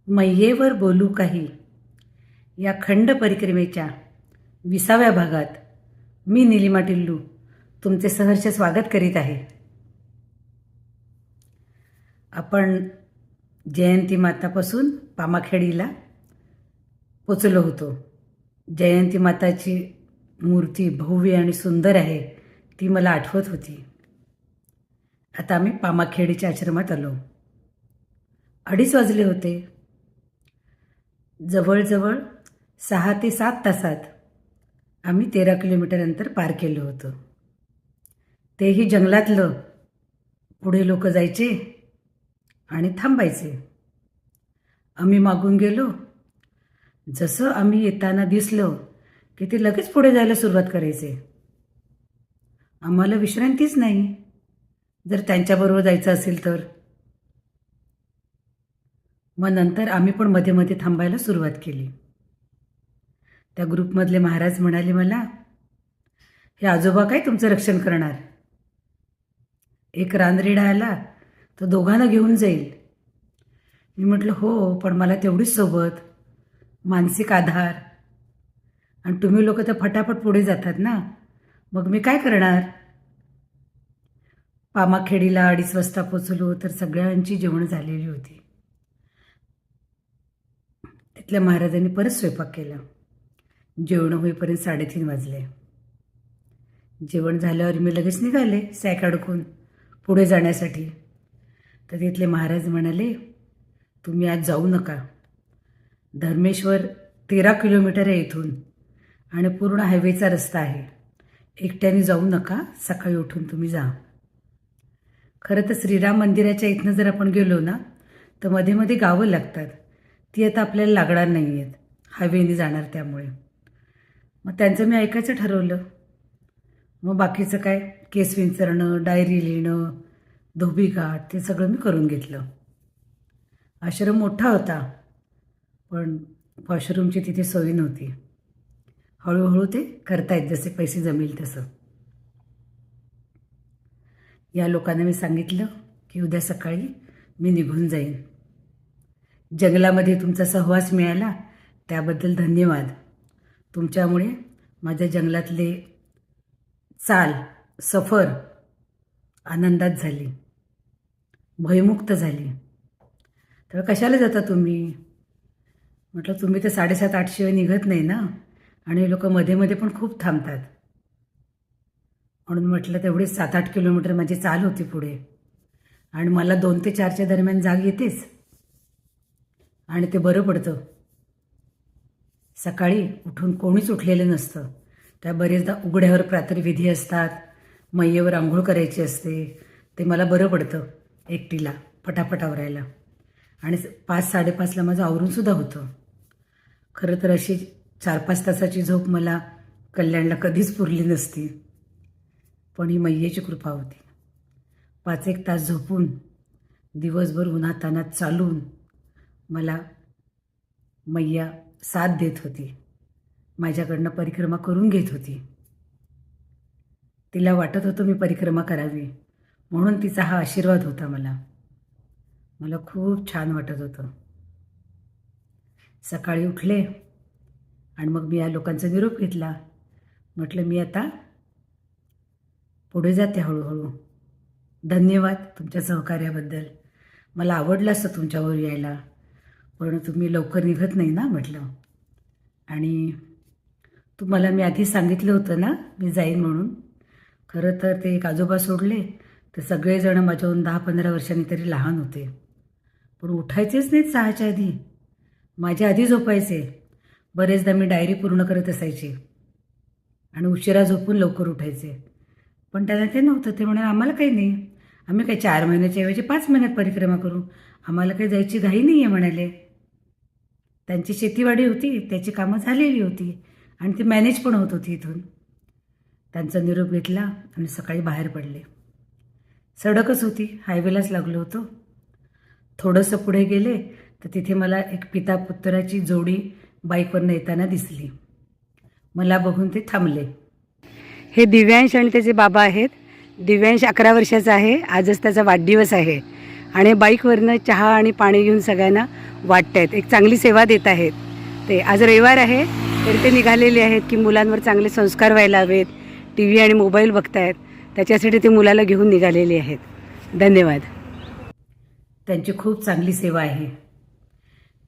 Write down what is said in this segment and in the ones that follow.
मैयेवर बोलू काही या खंड परिक्रमेच्या 20व्या भागात मी निलिमा टिल्लू तुमचे सहर्ष स्वागत करीत आहे. आपण जयंती मातापासून पामाखेडीला पोचलो होतो. जयंती माताची मूर्ती भव्य आणि सुंदर आहे, ती मला आठवत होती. आता आम्ही पामाखेडीच्या आश्रमात आलो. 2:30 वाजले होते. जवळजवळ 6 ते 7 तासात आम्ही 13 किलोमीटर अंतर पार केलं होतं. तेही जंगलातलं. पुढे लोक जायचे आणि थांबायचे. आम्ही मागून गेलो. जसं आम्ही येताना दिसलो की ते लगेच पुढे जायला सुरुवात करायचे. आम्हाला विश्रांतीच नाही जर त्यांच्याबरोबर जायचं असेल तर. मग नंतर आम्ही पण मध्ये मध्ये थांबायला सुरुवात केली. त्या ग्रुपमधले महाराज म्हणाले मला, हे आजोबा काय तुमचं रक्षण करणार? एक रानरेडा आला तो दोघांना घेऊन जाईल. मी म्हटलं हो, पण मला तेवढीच सोबत, मानसिक आधार. आणि तुम्ही लोक तर फटाफट पुढे जातात ना, मग मी काय करणार? पामाखेडीला 2:30 वाजता पोचलो तर सगळ्यांची जेवण झालेली होती. तिथल्या महाराजांनी परत स्वयंपाक केला. जेवण होईपर्यंत 3:30 वाजले. जेवण झाल्यावर मी लगेच निघाले सॅक अडकून पुढे जाण्यासाठी. तर तिथले महाराज म्हणाले, तुम्ही आज जाऊ नका. धर्मेश्वर 13 किलोमीटर आहे इथून आणि पूर्ण हायवेचा रस्ता आहे. एकट्याने जाऊ नका, सकाळी उठून तुम्ही जा. खरं तर श्रीराम मंदिराच्या इथनं जर आपण गेलो ना तर मध्ये मध्ये गावं लागतात. ती आता आपल्याला लागणार नाही आहेत, हायवेने जाणार त्यामुळे. मग त्यांचं मी ऐकायचं ठरवलं. मग बाकीचं काय, केस विंचरणं, डायरी लिहिणं, धोबी घाट, ते सगळं मी करून घेतलं. आश्रम मोठा होता पण वॉशरूमची तिथे सोय नव्हती. हळूहळू ते करतायत जसे पैसे जमेल तसं. या लोकांना मी सांगितलं की उद्या सकाळी मी निघून जाईन. जंगलामध्ये तुमचा सहवास मिळाला त्याबद्दल धन्यवाद. तुमच्यामुळे माझ्या जंगलातले सफर आनंदात झाली, भयमुक्त झाली. तर कशाला जाता तुम्ही? म्हटलं तुम्ही तर 7:30-8 शिवाय निघत नाही ना, आणि लोक मध्ये मध्ये पण खूप थांबतात. म्हणून म्हटलं तेवढे 7-8 किलोमीटर माझी चाल होती पुढे, आणि मला 2 ते 4च्या दरम्यान जाग येतेच आणि ते बरं पडतं. सकाळी उठून कोणीच उठलेलं नसतं. त्या बरेचदा उघड्यावर प्रातर्विधी असतात, मैयेवर आंघोळ करायची असते. ते मला बरं पडतं एकटीला फटाफट आवरायला. आणि 5-5:30ला माझं आवरूनसुद्धा होतं. खरं तर अशी 4-5 तासाची झोप मला कल्याणला कधीच पुरली नसती, पण ही मैयेची कृपा होती. 5-1 तास झोपून दिवसभर उन्हातानात चालून मला मैया साथ देत होती, माझ्याकडनं परिक्रमा करून घेत होती. तिला वाटत होतं मी परिक्रमा करावी, म्हणून तिचा हा आशीर्वाद होता मला. मला खूप छान वाटत होतं. सकाळी उठले आणि मग मी या लोकांचा निरोप घेतला. म्हटलं मी आता पुढे जाते हळूहळू. धन्यवाद तुमच्या सहकार्याबद्दल. मला आवडलं असतं तुमच्यावर यायला, पण तुम्ही लवकर निघत नाही ना म्हटलं. आणि तुम्हाला मी आधी सांगितलं होतं ना मी जाईन म्हणून. खरं तर ते एक आजोबा सोडले तर सगळेजण माझ्याहून 10-15 वर्षांनी तरी लहान होते, पण उठायचेच नाहीत 6च्या आधी. माझ्या आधी झोपायचे. बरेचदा मी डायरी पूर्ण करत असायची आणि उशिरा झोपून लवकर उठायचे. पण त्यांना ते नव्हतं. ते म्हणाले आम्हाला काही नाही, आम्ही काही 4 महिन्याच्या ऐवजी 5 महिन्यात परिक्रमा करू, आम्हाला काही जायची घाई नाही आहे म्हणाले. त्यांची शेतीवाडी होती, त्याची कामं झालेली होती आणि ती मॅनेज पण होत होती इथून. त्यांचा निरोप घेतला आणि सकाळी बाहेर पडले. सडकच होती, हायवेलाच लागलो होतो. थोडंसं पुढे गेले तर तिथे मला एक पिता पुत्राची जोडी बाईकवरनं येताना दिसली. मला बघून ते थांबले. हे दिव्यांश आणि त्याचे बाबा आहेत. दिव्यांश 11 वर्षाचा आहे, आजच त्याचा वाढदिवस आहे आणि बाईकवरनं चहा आणि पाणी घेऊन सगळ्यांना वाटत आहेत. एक चांगली सेवा देत आहेत ते. आज रविवार आहे तरी ते निघालेले आहेत की मुलांवर चांगले संस्कार व्हायला हवेत. टी व्ही आणि मोबाईल बघतायत त्याच्यासाठी ते मुलाला घेऊन निघालेले आहेत. धन्यवाद. त्यांची खूप चांगली सेवा आहे.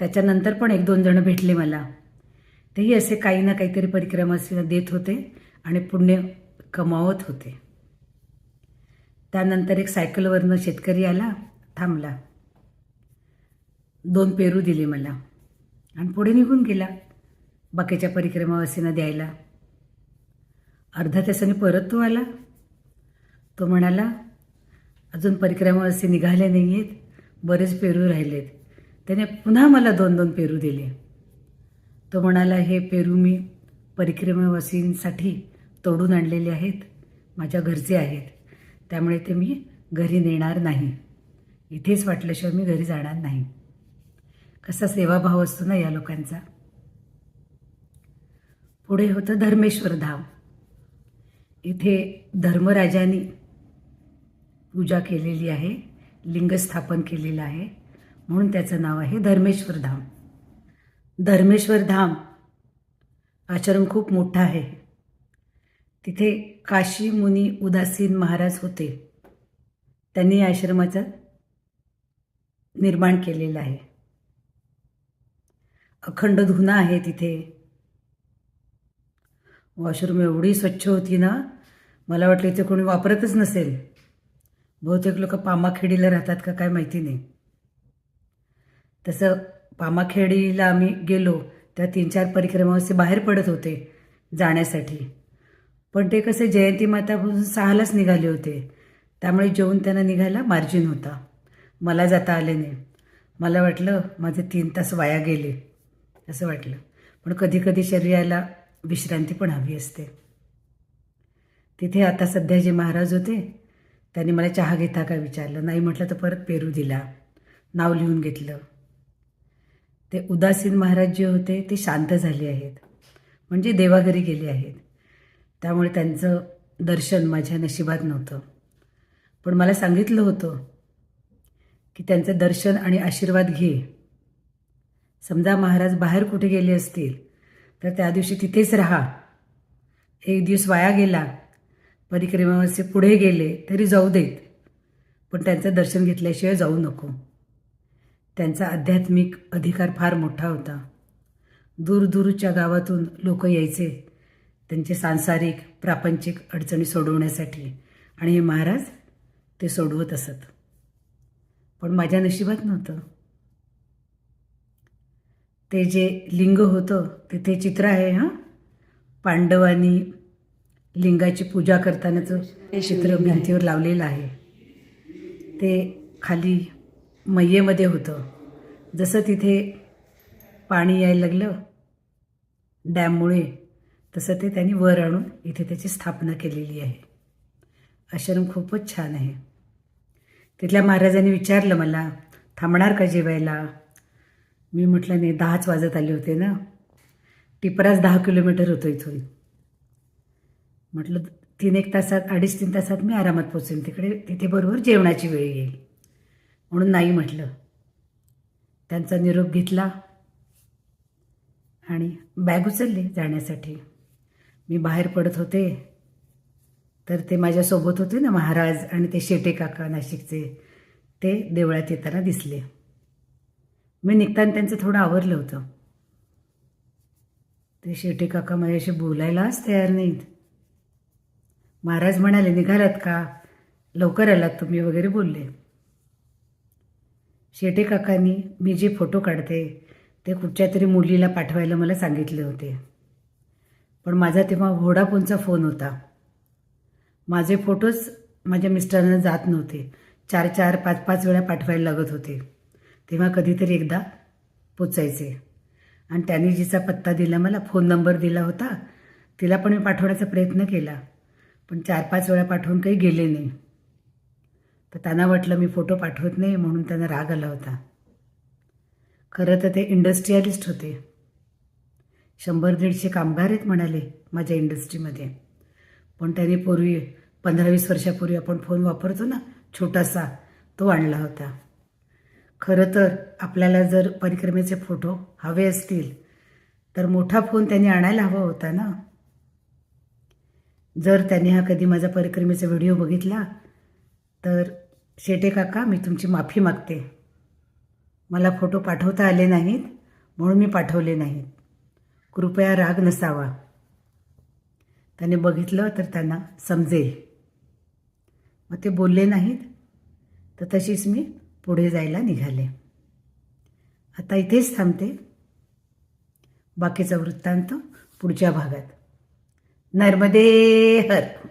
त्याच्यानंतर पण 1-2 जण भेटले मला. तेही असे काही ना काहीतरी परिक्रमा देत होते आणि पुण्य कमावत होते. त्यानंतर एक सायकलवरनं शेतकरी आला, थांबला, 2 पेरू दिले मला आणि पुढे निघून गेला बाकीच्या परिक्रमावासींना द्यायला. अर्ध्या तासाने परत तो आला. तो म्हणाला, अजून परिक्रमावासी निघाले नाही आहेत, बरेच पेरू राहिलेत. त्याने पुन्हा मला 2-2 पेरू दिले. तो म्हणाला, हे पेरू मी परिक्रमावासींसाठी तोडून आणलेले आहेत, माझ्या घरचे आहेत, त्यामुळे ते मी घरी नेणार नाही. इथेच वाटल्याशिवाय मी घरी जाणार नाही. कसा सेवाभाव असतो ना या लोकांचा. पुढे होतं धर्मेश्वर धाम. इथे धर्मराजांनी पूजा केलेली आहे, लिंग स्थापन केलेलं आहे, म्हणून त्याचं नाव आहे धर्मेश्वर धाम. धर्मेश्वर धाम आश्रम खूप मोठा आहे. तिथे काशी मुनी उदासीन महाराज होते. त्यांनी या आश्रमाचं निर्माण केलेलं आहे. अखंड धुना आहे तिथे. वॉशरूम एवढी स्वच्छ होती ना, मला वाटलं इथे कोणी वापरतच नसेल. बहुतेक लोक पामाखेडीला राहतात का काय माहिती नाही. तसं पामाखेडीला आम्ही गेलो त्या 3-4 परिक्रमावासी बाहेर पडत होते जाण्यासाठी. पण ते कसे जयंती मातापासून 6लाच निघाले होते, त्यामुळे जेवून त्यांना निघायला मार्जिन होता. मला जाता आले नाही. मला वाटलं माझे 3 तास वाया गेले असं वाटलं. पण कधीकधी शरीराला विश्रांती पण हवी असते. तिथे आता सध्या जे महाराज होते त्यांनी मला चहा घेता का विचारलं. नाही म्हटलं तर परत पेरू दिला, नाव लिहून घेतलं. ते उदासीन महाराज जे होते ते शांत झाले आहेत, म्हणजे देवाघरी गेले आहेत. त्यामुळे त्यांचं दर्शन माझ्या नशिबात नव्हतं. पण मला सांगितलं होतं की त्यांचं दर्शन आणि आशीर्वाद घे. समजा महाराज बाहेर कुठे गेले असतील तर त्या दिवशी तिथेच राहा. एक दिवस वाया गेला, परिक्रमावासी पुढे गेले तरी जाऊ देत, पण त्यांचं दर्शन घेतल्याशिवाय जाऊ नको. त्यांचा आध्यात्मिक अधिकार फार मोठा होता. दूरदूरच्या गावातून लोक यायचे त्यांचे सांसारिक प्रापंचिक अडचणी सोडवण्यासाठी, आणि हे महाराज ते सोडवत असत. पण माझ्या नशिबात नव्हतं. ते जे लिंग होतं तिथे चित्र आहे. पांडवांनी लिंगाची पूजा करतानाचं चित्र भिंतीवर लावलेलं आहे. ते खाली मैयेमध्ये होतं. जसं तिथे पाणी यायला लागलं डॅममुळे, तसं ते त्यांनी वर आणून इथे त्याची स्थापना केलेली आहे. आश्रम खूपच छान आहे. तिथल्या महाराजांनी विचारलं मला, थांबणार का जेवायला? मी म्हटलं नाही, 10च वाजत आले होते ना. टिपराच 10 किलोमीटर होतो इथून. म्हटलं 3-1 तासात 2.5-3 तासात मी आरामात पोचेन तिथे बरोबर जेवणाची वेळ येईल, म्हणून नाही म्हटलं. त्यांचा निरोप घेतला आणि बॅग उचलली जाण्यासाठी. मी बाहेर पडत होते तर ते माझ्यासोबत होते ना महाराज आणि ते शेटे काका नाशिकचे, ते देवळात येताना दिसले. मी निघताना त्यांचं थोडं आवरलं होतं. ते शेटे काका माझ्याशी बोलायलाच तयार नाहीत. महाराज म्हणाले, निघालात का, लवकर आलात तुम्ही वगैरे बोलले. शेटे काकांनी मी जे फोटो काढते ते कुठच्या तरी मुलीला पाठवायला मला सांगितले होते. पण माझा तेव्हा व्होडाफोनचा फोन होता. माझे फोटोज माझ्या मिस्टरांना जात नव्हते. 4-4, 5-5 वेळा पाठवायला लागत होते. तेव्हा कधीतरी एकदा पोचायचे. आणि त्यांनी जिचा पत्ता दिला, मला फोन नंबर दिला होता, तिला पण मी पाठवण्याचा प्रयत्न केला. पण 4-5 वेळा पाठवून काही गेले नाही. तर त्यांना वाटलं मी फोटो पाठवत नाही, म्हणून त्यांना राग आला होता. खरं तर ते इंडस्ट्रियलिस्ट होते. 100-150 कामगार आहेत म्हणाले माझ्या इंडस्ट्रीमध्ये. पण त्यांनी पूर्वी 15-20 वर्षापूर्वी आपण फोन वापरतो ना छोटासा, तो आणला होता. खरं तर आपल्याला जर परिक्रमेचे फोटो हवे असतील तर मोठा फोन त्यांनी आणायला हवा होता ना. जर त्यांनी हा कधी माझा परिक्रमेचा व्हिडिओ बघितला तर शेटे काका, मी तुमची माफी मागते. मला फोटो पाठवता आले नाहीत म्हणून मी पाठवले नाहीत. कृपया राग नसावा. त्याने बघितलं तर त्यांना समजेल. मग ते बोलले नाहीत, तर तशीच मी पुढे जायला निघाले. आता इथेच थांबते. बाकीचा वृत्तांत पुढच्या भागात. नर्मदे हर.